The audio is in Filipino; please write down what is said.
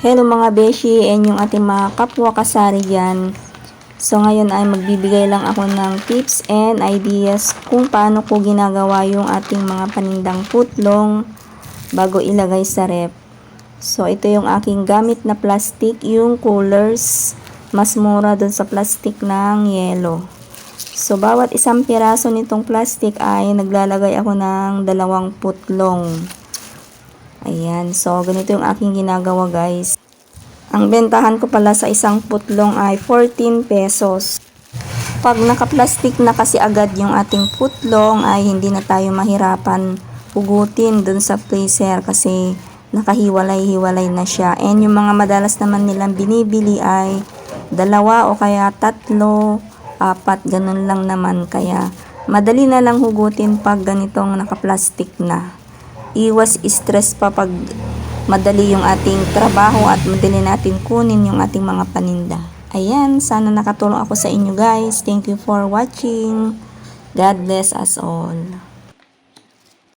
Hello mga beshi and yung ating mga kapwa kasari dyan. So ngayon ay magbibigay lang ako ng tips and ideas kung paano ko ginagawa yung ating mga panindang putlong bago ilagay sa rep. So ito yung aking gamit na plastic, yung coolers. Mas mura dun sa plastic ng yelo. So bawat isang piraso nitong plastic ay naglalagay ako ng 2 putlong. Ayan, so ganito yung aking ginagawa guys. Ang bentahan ko pala sa isang putlong ay 14 pesos. Pag naka-plastic na kasi agad yung ating putlong ay hindi na tayo mahirapan hugutin dun sa freezer kasi nakahiwalay-hiwalay na siya. And yung mga madalas naman nilang binibili ay 2 o kaya 3, 4, ganun lang naman. Kaya madali na lang hugutin pag ganitong naka-plastic na. Iwas stress pa pag madali yung ating trabaho at madali natin kunin yung ating mga paninda. Ayan, sana nakatulong ako sa inyo guys. Thank you for watching. God bless us all.